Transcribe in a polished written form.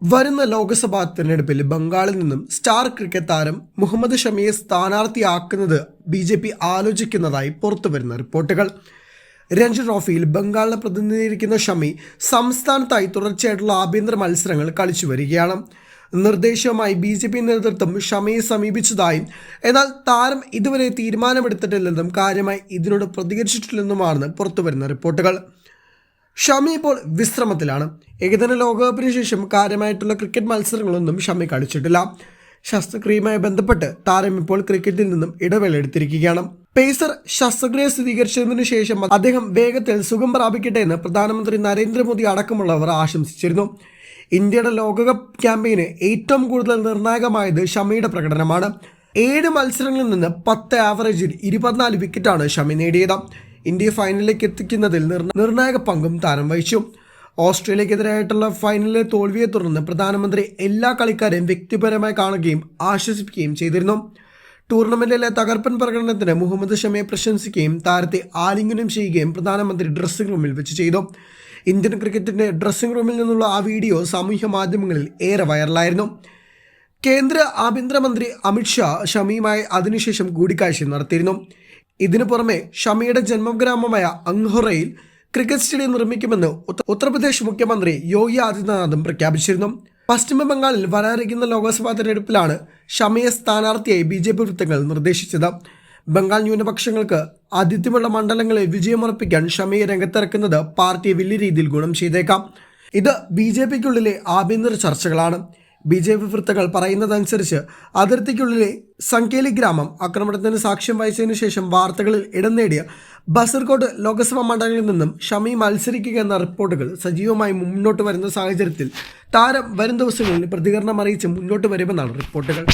വരുന്ന ലോക്സഭാ തെരഞ്ഞെടുപ്പിൽ ബംഗാളിൽ നിന്നും സ്റ്റാർ ക്രിക്കറ്റ് താരം മുഹമ്മദ് ഷമിയെ സ്ഥാനാർത്ഥിയാക്കുന്നത് BJP ആലോചിക്കുന്നതായി പുറത്തുവരുന്ന റിപ്പോർട്ടുകൾ. രഞ്ജി ട്രോഫിയിൽ ബംഗാളിനെ പ്രതിനിധീകരിക്കുന്ന ഷമി സംസ്ഥാനത്തായി തുടർച്ചയായിട്ടുള്ള ആഭ്യന്തര മത്സരങ്ങൾ കളിച്ചു വരികയാണ്. നിർദ്ദേശവുമായി BJP നേതൃത്വം ഷമിയെ സമീപിച്ചതായും എന്നാൽ താരം ഇതുവരെ തീരുമാനമെടുത്തിട്ടില്ലെന്നും കാര്യമായി ഇതിനോട് പ്രതികരിച്ചിട്ടില്ലെന്നുമാണ് പുറത്തുവരുന്ന റിപ്പോർട്ടുകൾ. ഷമി ഇപ്പോൾ വിശ്രമത്തിലാണ്. ഏകദിന ലോകകപ്പിന് ശേഷം കാര്യമായിട്ടുള്ള ക്രിക്കറ്റ് മത്സരങ്ങളൊന്നും ഷമി കളിച്ചിട്ടില്ല. ശസ്ത്രക്രിയയുമായി ബന്ധപ്പെട്ട് താരം ഇപ്പോൾ ക്രിക്കറ്റിൽ നിന്നും ഇടവേള എടുത്തിരിക്കുകയാണ്. പേസർ ശസ്ത്രക്രിയ സ്ഥിരീകരിച്ചതിനു ശേഷം അദ്ദേഹം വേഗത്തിൽ സുഖം പ്രാപിക്കട്ടെ എന്ന് പ്രധാനമന്ത്രി നരേന്ദ്രമോദി അടക്കമുള്ളവർ ആശംസിച്ചിരുന്നു. ഇന്ത്യയുടെ ലോകകപ്പ് ക്യാമ്പയിന് ഏറ്റവും കൂടുതൽ നിർണായകമായത് ഷമിയുടെ പ്രകടനമാണ്. 7 മത്സരങ്ങളിൽ നിന്ന് 10 ആവറേജിൽ 24 വിക്കറ്റാണ് ഷമി നേടിയത്. ഇന്ത്യയെ ഫൈനലിലേക്ക് എത്തിക്കുന്നതിൽ നിർണായക പങ്കും താരം വഹിച്ചു. ഓസ്ട്രേലിയക്കെതിരായിട്ടുള്ള ഫൈനലിലെ തോൽവിയെ തുടർന്ന് പ്രധാനമന്ത്രി എല്ലാ കളിക്കാരെയും വ്യക്തിപരമായി കാണുകയും ആശ്വസിപ്പിക്കുകയും ചെയ്തിരുന്നു. ടൂർണമെന്റിലെ തകർപ്പൻ പ്രകടനത്തിന് മുഹമ്മദ് ഷമിയെ പ്രശംസിക്കുകയും താരത്തെ ആലിംഗനം ചെയ്യുകയും പ്രധാനമന്ത്രി ഡ്രസ്സിംഗ് റൂമിൽ വെച്ച് ചെയ്തു. ഇന്ത്യൻ ക്രിക്കറ്റിന്റെ ഡ്രസ്സിംഗ് റൂമിൽ നിന്നുള്ള ആ വീഡിയോ സാമൂഹ്യ മാധ്യമങ്ങളിൽ ഏറെ വൈറലായിരുന്നു. കേന്ദ്ര ആഭ്യന്തരമന്ത്രി അമിത്ഷാ ഷമിയുമായി അതിനുശേഷം കൂടിക്കാഴ്ച നടത്തിയിരുന്നു. ഇതിനു പുറമെ ഷമിയുടെ ജന്മഗ്രാമമായ അങ്ഹോറയിൽ ക്രിക്കറ്റ് സ്റ്റേഡിയം നിർമ്മിക്കുമെന്ന് ഉത്തർപ്രദേശ് മുഖ്യമന്ത്രി യോഗി ആദിത്യനാഥും പ്രഖ്യാപിച്ചിരുന്നു. പശ്ചിമ ബംഗാളിൽ വരാനിരിക്കുന്ന ലോക്സഭാ തെരഞ്ഞെടുപ്പിലാണ് ഷമിയെ സ്ഥാനാർത്ഥിയായി BJP വൃത്തങ്ങൾ നിർദ്ദേശിച്ചത്. ബംഗാൾ ന്യൂനപക്ഷങ്ങൾക്ക് ആതിഥ്യമുള്ള മണ്ഡലങ്ങളിൽ വിജയമുറപ്പിക്കാൻ ഷമിയെ രംഗത്തിറക്കുന്നത് പാർട്ടിയെ വലിയ രീതിയിൽ ഗുണം ചെയ്തേക്കാം. ഇത് BJPക്കുള്ളിലെ ആഭ്യന്തര ചർച്ചകളാണ്. BJP വൃത്തങ്ങൾ പറയുന്നതനുസരിച്ച് അതിർത്തിക്കുള്ളിലെ സംകേലി ഗ്രാമം ആക്രമണത്തിന് സാക്ഷ്യം വഹിച്ചതിനു ശേഷം വാർത്തകളിൽ ഇടം നേടിയ ബസർകോട്ട് ലോക്സഭാ മണ്ഡലങ്ങളിൽ നിന്നും ഷമി മത്സരിക്കുക എന്ന റിപ്പോർട്ടുകൾ സജീവമായി മുന്നോട്ട് വരുന്ന സാഹചര്യത്തിൽ താരം വരും ദിവസങ്ങളിൽ പ്രതികരണം അറിയിച്ച് മുന്നോട്ട് വരുമെന്നാണ് റിപ്പോർട്ടുകൾ.